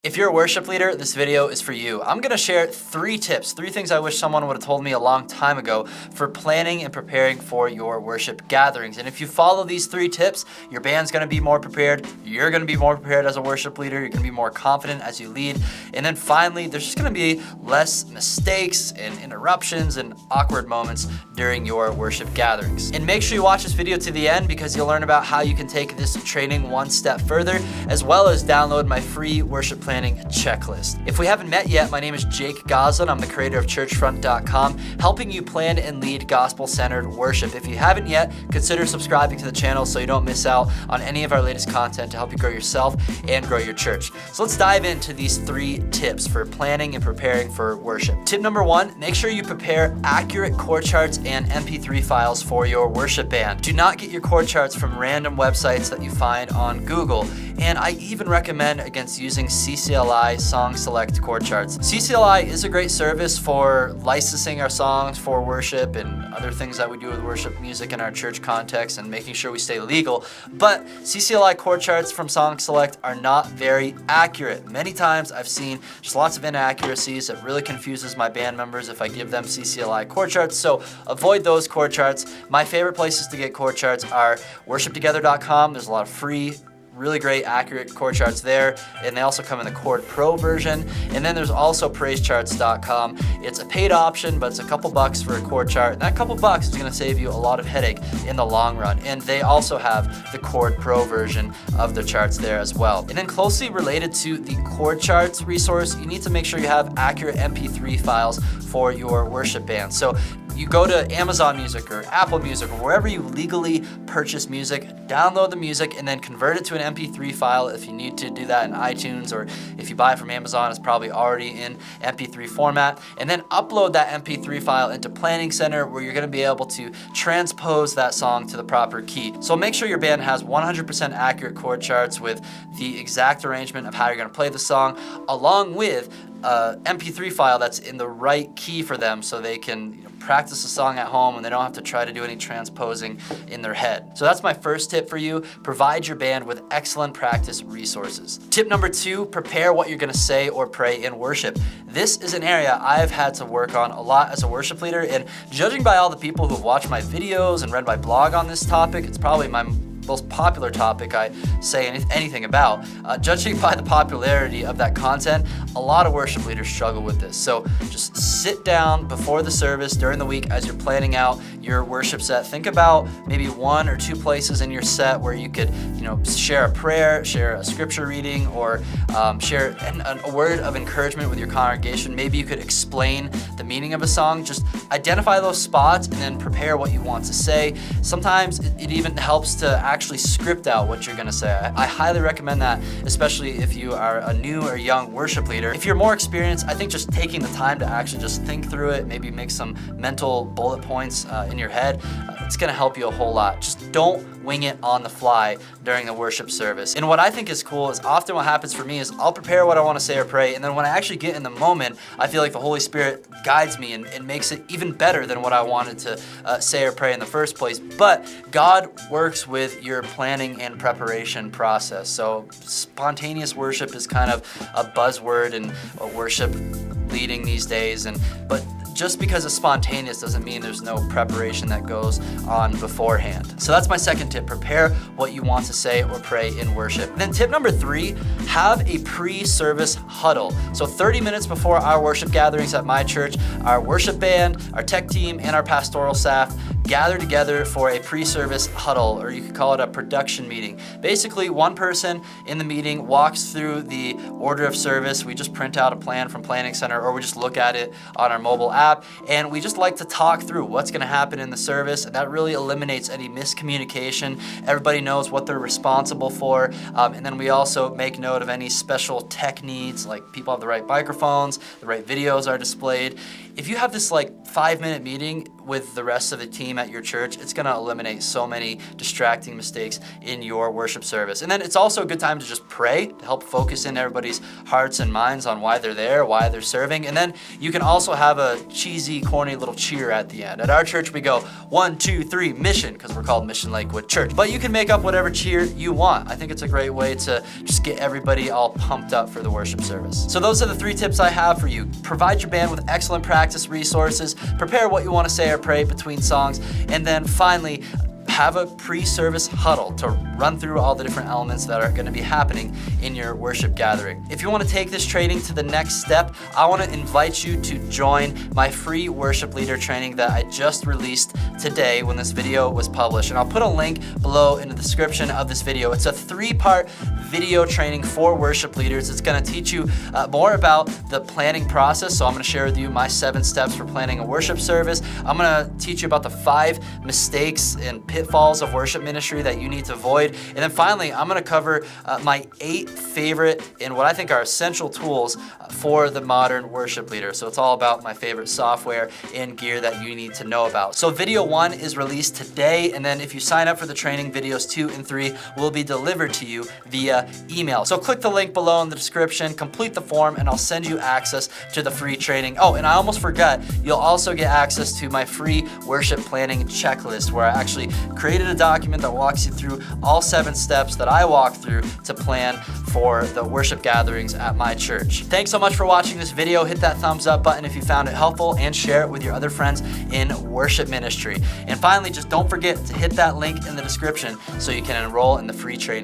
If you're a worship leader, this video is for you. I'm gonna share 3 tips, 3 things I wish someone would have told me a long time ago for planning and preparing for your worship gatherings. And if you follow these 3 tips, your band's gonna be more prepared, you're gonna be more prepared as a worship leader, you're gonna be more confident as you lead, and then finally, there's just gonna be less mistakes and interruptions and awkward moments during your worship gatherings. And make sure you watch this video to the end because you'll learn about how you can take this training one step further, as well as download my free worship planning checklist. If we haven't met yet, my name is Jake Goslin. I'm the creator of churchfront.com, helping you plan and lead gospel-centered worship. If you haven't yet, consider subscribing to the channel so you don't miss out on any of our latest content to help you grow yourself and grow your church. So let's dive into these 3 tips for planning and preparing for worship. Tip number 1, make sure you prepare accurate chord charts and MP3 files for your worship band. Do not get your chord charts from random websites that you find on Google. And I even recommend against using CCLI Song Select chord charts. CCLI is a great service for licensing our songs for worship and other things that we do with worship music in our church context and making sure we stay legal. But CCLI chord charts from Song Select are not very accurate. Many times I've seen just lots of inaccuracies. It really confuses my band members if I give them CCLI chord charts. So avoid those chord charts. My favorite places to get chord charts are worshiptogether.com. There's a lot of free, really great accurate chord charts there, and they also come in the Chord Pro version. And then there's also praisecharts.com. It's a paid option, but it's a couple bucks for a chord chart, and that couple bucks is going to save you a lot of headache in the long run. And they also have the Chord Pro version of the charts there as well. And then closely related to the chord charts resource, you need to make sure you have accurate MP3 files for your worship band. So you go to Amazon Music or Apple Music or wherever you legally purchase music, download the music, and then convert it to an MP3 file if you need to do that in iTunes, or if you buy it from Amazon, it's probably already in MP3 format. And then upload that MP3 file into Planning Center, where you're gonna be able to transpose that song to the proper key. So make sure your band has 100% accurate chord charts with the exact arrangement of how you're gonna play the song, along with MP3 file that's in the right key for them, so they can practice the song at home and they don't have to try to do any transposing in their head. So that's my first tip for you. Provide your band with excellent practice resources. Tip number 2, prepare what you're gonna say or pray in worship. This is an area I've had to work on a lot as a worship leader, and judging by all the people who've watched my videos and read my blog on this topic, it's probably my most popular topic I say anything about. Judging by the popularity of that content, a lot of worship leaders struggle with this. So just sit down before the service during the week as you're planning out your worship set. Think about maybe 1 or 2 places in your set where you could, share a prayer, share a scripture reading, or share a word of encouragement with your congregation. Maybe you could explain the meaning of a song. Just identify those spots and then prepare what you want to say. Sometimes it even helps to actually script out what you're gonna say. I highly recommend that, especially if you are a new or young worship leader. If you're more experienced, I think just taking the time to actually just think through it, maybe make some mental bullet points in your head, it's gonna help you a whole lot. Just don't wing it on the fly during the worship service. And what I think is cool is often what happens for me is I'll prepare what I want to say or pray, and then when I actually get in the moment, I feel like the Holy Spirit guides me and makes it even better than what I wanted to say or pray in the first place. But God works with your planning and preparation process. So spontaneous worship is kind of a buzzword in worship leading these days, but just because it's spontaneous doesn't mean there's no preparation that goes on beforehand. So that's my second tip. Prepare what you want to say or pray in worship. And then tip number 3, have a pre-service huddle. So 30 minutes before our worship gatherings at my church, our worship band, our tech team, and our pastoral staff gather together for a pre-service huddle, or you could call it a production meeting. Basically, one person in the meeting walks through the order of service. We just print out a plan from Planning Center, or we just look at it on our mobile app, and we just like to talk through what's gonna happen in the service, and that really eliminates any miscommunication. Everybody knows what they're responsible for, and then we also make note of any special tech needs, like people have the right microphones, the right videos are displayed. if you have this like 5-minute meeting with the rest of the team at your church, it's gonna eliminate so many distracting mistakes in your worship service. And then it's also a good time to just pray to help focus in everybody's hearts and minds on why they're there, why they're serving. And then you can also have a cheesy, corny little cheer at the end. At our church, we go 1, 2, 3, mission, because we're called Mission Lakewood Church. But you can make up whatever cheer you want. I think it's a great way to just get everybody all pumped up for the worship service. So those are the 3 tips I have for you. Provide your band with excellent practice resources, prepare what you want to say or pray between songs, and then finally, have a pre-service huddle to run through all the different elements that are going to be happening in your worship gathering. If you want to take this training to the next step, I want to invite you to join my free worship leader training that I just released today when this video was published. And I'll put a link below in the description of this video. It's a 3-part video training for worship leaders. It's going to teach you more about the planning process. So I'm going to share with you my 7 steps for planning a worship service. I'm going to teach you about the 5 mistakes and pitfalls of worship ministry that you need to avoid. And then finally, I'm going to cover my 8 favorite and what I think are essential tools for the modern worship leader. So it's all about my favorite software and gear that you need to know about. So video 1 is released today, and then if you sign up for the training, videos 2 and 3 will be delivered to you via email. So click the link below in the description, complete the form, and I'll send you access to the free training. Oh, and I almost forgot, you'll also get access to my free worship planning checklist, where I actually created a document that walks you through all 7 steps that I walk through to plan for the worship gatherings at my church. Thanks so much for watching this video. Hit that thumbs up button if you found it helpful, and share it with your other friends in worship ministry. And finally, just don't forget to hit that link in the description so you can enroll in the free training.